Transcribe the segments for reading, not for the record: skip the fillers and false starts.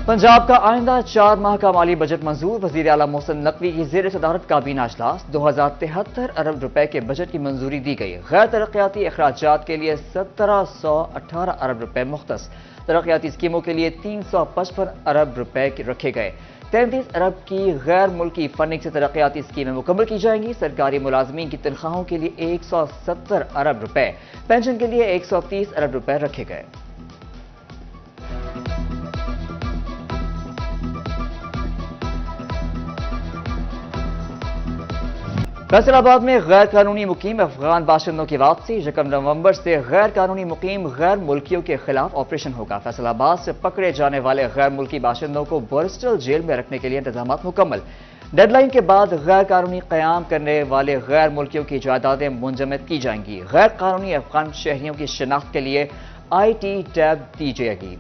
पंजाब का आइंदा 4 माह का माली बजट मंजूर। वजीर आला मोहसिन नकवी की जेर सदारत काबीना अजलास। 2073 अरब रुपए के बजट की मंजूरी दी गई। गैर तरक्याती अखराजात के लिए 1718 अरब रुपए मुख्तस। तरक्याती स्कीमों के लिए 355 अरब रुपए रखे गए। 33 अरब की गैर मुल्की फंडिंग से तरक्याती स्कीमें मुकम्मल की जाएंगी। सरकारी मुलाजमीन की तनख्वाहों के लिए 170 अरब रुपए, पेंशन के लिए 130 अरब रुपए रखे गए। फैसलाबाद में गैर कानूनी मुकीम अफगान बाशिंदों की वापसी। 1 नवंबर से गैर कानूनी मुकीम गैर मुल्कियों के खिलाफ ऑपरेशन होगा। फैसलाबाद से पकड़े जाने वाले गैर मुल्की बाशिंदों को बोरिस्टल जेल में रखने के लिए इंतजाम मुकम्मल। डेडलाइन के बाद गैर कानूनी क़याम करने वाले गैर मुल्कियों की जायदादें मुंजमद की जाएंगी। गैर कानूनी अफगान शहरियों की शिनाख्त के लिए IT टैब दी जाएगी।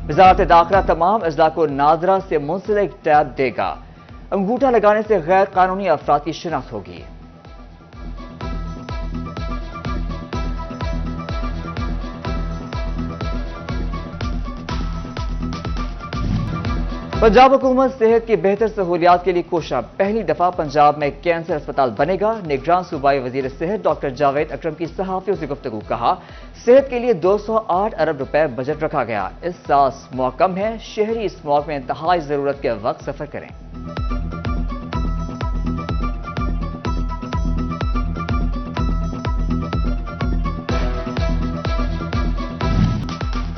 वज़ारत दाखिला तमाम अजला को नादरा से मुंसलिक टैब देगा। अंगूठा लगाने से गैर कानूनी अफराद की शिनाख्त होगी। पंजाब हुकूमत सेहत की बेहतर सहूलियात के लिए कोशिश। पहली दफा पंजाब में कैंसर अस्पताल बनेगा। निगरान सूबाई वजीर सेहत डॉक्टर जावेद अकरम की सहाफियों से गुफ्तगू। कहा, सेहत के लिए 208 अरब रुपए बजट रखा गया। इस साल स्मॉग कम है। शहरी स्मॉग में इंतहाई जरूरत के वक्त सफर करें।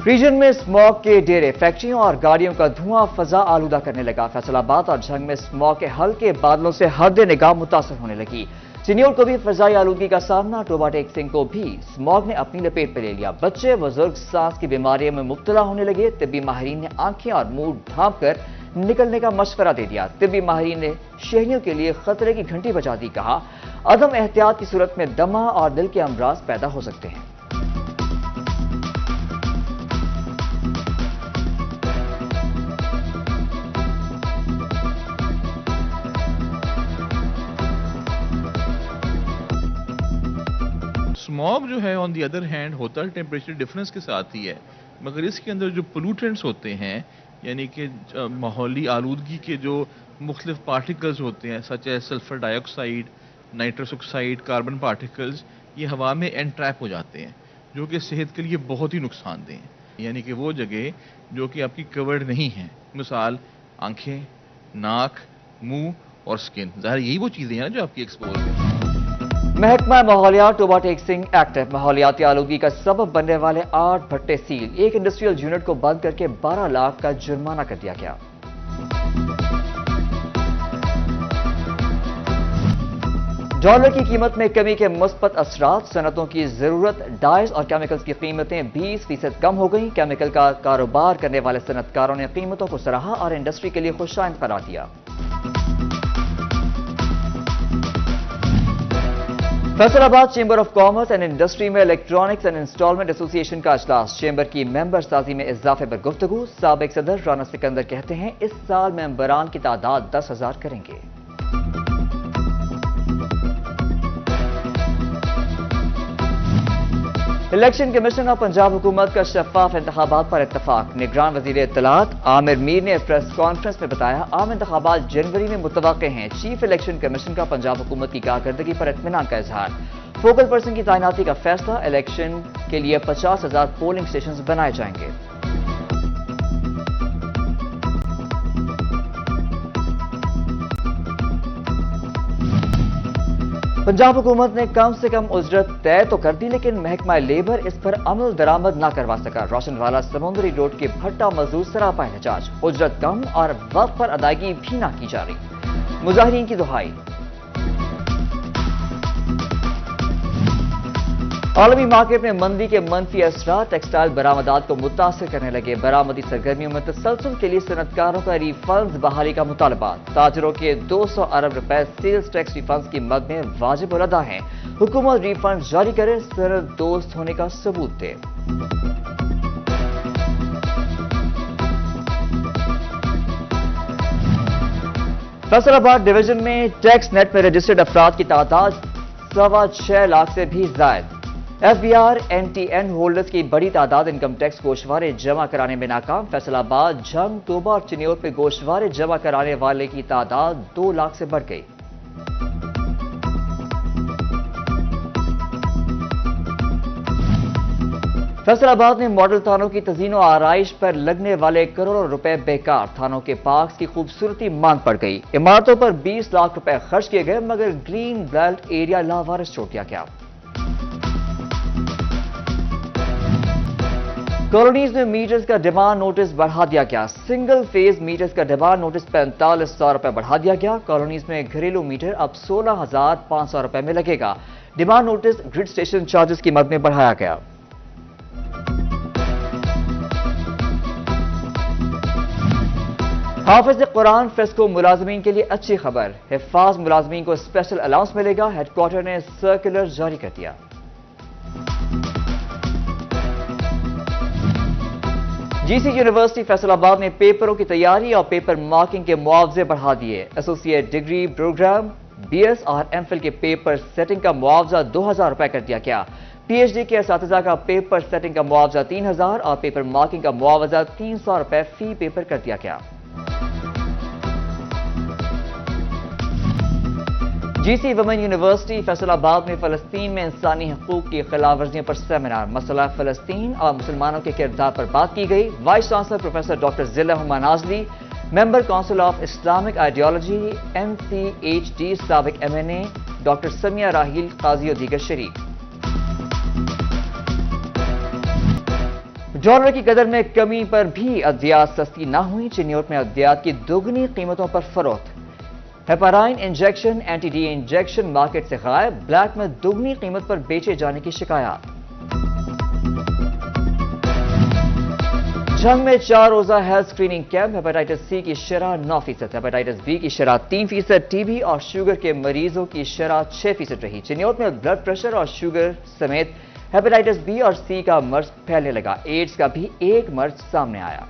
रीजन में स्मॉग के डेरे, फैक्ट्रियों और गाड़ियों का धुआं फजा आलूदा करने लगा। फैसलाबाद और झंग में स्मॉग के हल्के बादलों से हद निगाह मुतासर होने लगी। चिन्योल को भी फजाई आलूदगी का सामना। टोबा टेक सिंह को भी स्मॉग ने अपनी लपेट में ले लिया। बच्चे बुजुर्ग सांस की बीमारियों में मुब्तला होने लगे। तिब्बी माहिरीन ने आंखें और मुंह ढांप कर निकलने का मशवरा दे दिया। तिब्बी माहिरीन ने शहरियों के लिए खतरे की घंटी बजा दी। कहा, अदम एहतियात की सूरत में दमा और दिल के अमराज पैदा हो सकते हैं। स्मॉग जो है ऑन दी अदर हैंड होता है टेम्परेचर डिफरेंस के साथ ही है, मगर इसके अंदर जो पोल्यूटेंट्स होते हैं, यानी कि माहौली आलूदगी के जो मुख्तलिफ पार्टिकल्स होते हैं, such as sulphur dioxide, nitrous oxide, carbon particles, ये हवा में एनट्रैप हो जाते हैं, जो कि सेहत के लिए बहुत ही नुकसानदेह हैं। यानी कि वो जगह जो कि आपकी कवर्ड नहीं है, मिसाल आंखें, नाक, मुंह और स्किन, ज़ाहिर यही वो चीज़ें हैं जो आपकी एक्सपोज हैं। महकमा माहौलियात टोबा टेक सिंह एक्टिव। माहौलियाती आलूगी का सबब बनने वाले 8 भट्टे सील। एक इंडस्ट्रियल यूनिट को बंद करके 12 लाख का जुर्माना कर दिया गया। डॉलर की कीमत में कमी के मुस्बत असरात। सनतों की जरूरत, डाइस और केमिकल्स की कीमतें 20% कम हो गई। केमिकल का कारोबार करने वाले सनतकारों ने कीमतों को सराहा और इंडस्ट्री के लिए खुशाइंद करार दिया। Faisalabad chamber of commerce and industry में इलेक्ट्रॉनिक्स एंड इंस्टॉलमेंट एसोसिएशन का अजलास। चेंबर की मेंबर साजी में इजाफे पर गुफ्तगू। साबिक सदर राना सिकंदर कहते हैं, इस साल मेंबरान की तादाद 10,000 करेंगे। इलेक्शन कमीशन ऑफ पंजाब हुकूमत का शफाफ इंतखाबात पर इत्तफाक। निगरान वजीर इत्तलात आमिर मीर ने प्रेस कॉन्फ्रेंस में बताया, आम इंतखाबात जनवरी में मुतवक्के हैं। चीफ इलेक्शन कमीशन का पंजाब हुकूमत की कारकर्दगी पर इत्मीनान का इजहार। फोकल पर्सन की तैनाती का फैसला। इलेक्शन के लिए 50,000 पोलिंग स्टेशन बनाए जाएंगे। पंजाब हुकूमत ने कम से कम उजरत तय तो कर दी, लेकिन महकमा लेबर इस पर अमल दरामद ना करवा सका। रोशनवाला समुंदरी रोड के भट्टा मजदूर सरापा एहतजाज। उजरत कम और वक्त पर अदायगी भी ना की जा रही। मुजाहिरीन की दुहाई। आलमी मार्केट में मंदी के मनफी असरात टेक्सटाइल बरामदात को मुतासर करने लगे। बरामदी सरगर्मियों में तसलसल के लिए सनतकारों का रिफंड बहाली का मुतालबा। ताजरों के 200 अरब रुपए सेल्स टैक्स रिफंड की मद में वाजिब और अदा हैं। हुकूमत रिफंड जारी करे, सनद दोस्त होने का सबूत दे। फैसलाबाद डिवीजन में टैक्स नेट में रजिस्टर्ड अफराद की तादाद 6.25 लाख से भी ज्यादा। FBR NTN ہولڈرز کی بڑی تعداد انکم ٹیکس گوشوارے جمع کرانے میں ناکام. فیصل آباد، جھنگ، توبہ اور چنیور پہ گوشوارے جمع کرانے والے کی تعداد 2 لاکھ سے بڑھ گئی. فیصل آباد میں ماڈل تھانوں کی تزئین و آرائش پر لگنے والے کروڑوں روپے بیکار. تھانوں کے پارکس کی خوبصورتی ماند پڑ گئی. عمارتوں پر 20 لاکھ روپے خرچ کیے گئے مگر گرین بیلٹ ایریا لاوارث چھوڑ دیا گیا. کالونیز میں میٹرز کا ڈیمانڈ نوٹس بڑھا دیا گیا. سنگل فیز میٹرز کا ڈیمانڈ نوٹس 4500 روپے بڑھا دیا گیا. کالونیز میں گھریلو میٹر اب 16,500 روپے میں لگے گا. Demand notice grid station charges کی مد میں بڑھایا گیا. حافظ قرآن فریسکو ملازمین کے لیے اچھی خبر. حفاظ ملازمین کو اسپیشل الاؤنس ملے گا. ہیڈ کوارٹر نے سرکولر جاری کر دیا. GC یونیورسٹی فیصل آباد نے پیپروں کی تیاری اور پیپر مارکنگ کے معاوضے بڑھا دیے. ایسوسیٹ ڈگری پروگرام BS اور MPhil کے پیپر سیٹنگ کا معاوضہ 2,000 روپے کر دیا گیا. PhD کے اساتذہ کا پیپر سیٹنگ کا معاوضہ 3,000 اور پیپر مارکنگ کا معاوضہ 300 روپے فی پیپر کر دیا گیا. GC ویمن یونیورسٹی فیصل آباد میں فلسطین میں انسانی حقوق کی خلاف ورزیوں پر سیمینار. مسئلہ فلسطین اور مسلمانوں کے کردار پر بات کی گئی. Vice chancellor professor doctor Zil Huma Nazli, member council of Islamic ideology MCHD سابق MNA ڈاکٹر سمیہ راحیل قاضی اور دیگر شریک. ڈالر کی قدر میں کمی پر بھی ادویات سستی نہ ہوئی. چنیوٹ میں ادویات کی دوگنی قیمتوں پر فروخت. Heparin injection anti D injection market سے غائب. بلیک میں دوگنی قیمت پر بیچے جانے کی شکایات. جھنگ میں 4 روزہ health screening camp. Hepatitis C کی شرح 9%، ہیپاٹائٹس B کی شرح 3%، TB اور شوگر کے مریضوں کی شرح 6% رہی. چنیوٹ میں بلڈ پریشر اور شوگر سمیت ہیپاٹائٹس B اور C کا مرض پھیلنے لگا. ایڈز کا بھی ایک مرض سامنے آیا.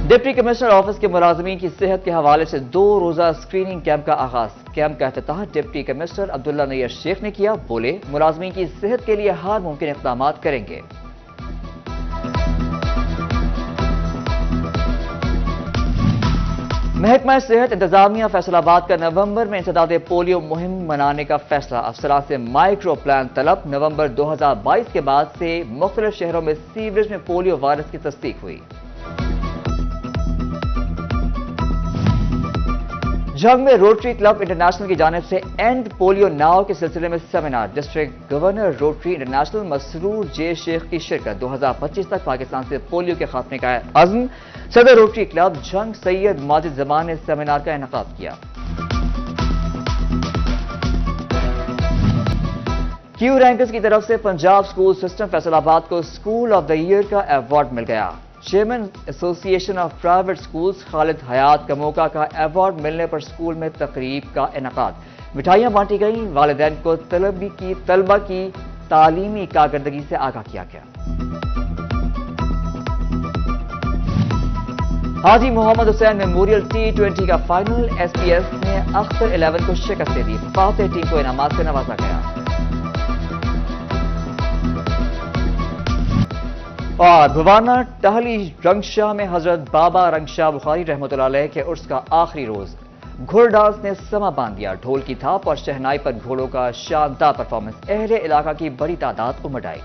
ڈپٹی کمشنر آفس کے ملازمین کی صحت کے حوالے سے 2 روزہ اسکریننگ کیمپ کا آغاز. کیمپ کا افتتاح ڈپٹی کمشنر عبداللہ نیر شیخ نے کیا. بولے ملازمین کی صحت کے لیے ہر ممکن اقدامات کریں گے. محکمہ صحت انتظامیہ فیصل آباد کا نومبر میں انسداد پولیو مہم منانے کا فیصلہ. افسران سے مائکرو پلان طلب. نومبر 2022 کے بعد سے مختلف شہروں میں سیوریج میں پولیو وائرس کی تصدیق ہوئی. جھنگ میں روٹری کلب انٹرنیشنل کی جانب سے اینڈ پولیو ناؤ کے سلسلے میں seminar. District governor Rotary international مسرور جے شیخ کی شرکت. 2025 تک پاکستان سے پولیو کے خاتمے کا عزم. صدر روٹری کلب جھنگ سید ماجد زمان نے سیمینار کا انعقاد کیا. کیو رینکرز کی طرف سے پنجاب اسکول سسٹم فیصل آباد کو اسکول آف دا ایئر کا ایوارڈ مل گیا. چیئرمین ایسوسی ایشن آف پرائیویٹ اسکولز خالد حیات کموکا کا ایوارڈ ملنے پر اسکول میں تقریب کا انعقاد. مٹھائیاں بانٹی گئیں. والدین کو طلبہ کی تعلیمی کارکردگی سے آگاہ کیا گیا. حاجی محمد حسین میموریل T20 کا فائنل. SPS نے اختر 11 کو شکست دے دی. فاتح ٹیم کو انعامات سے نوازا گیا. اور بھوانہ ٹہلی رنگشاہ میں حضرت بابا رنگشاہ بخاری رحمۃ اللہ علیہ کے عرس کا آخری روز. گھوڑ ڈانس نے سما باندھ دیا. ڈھول کی تھاپ اور شہنائی پر گھوڑوں کا شاندار پرفارمنس. اہل علاقہ کی بڑی تعداد امٹ آئی.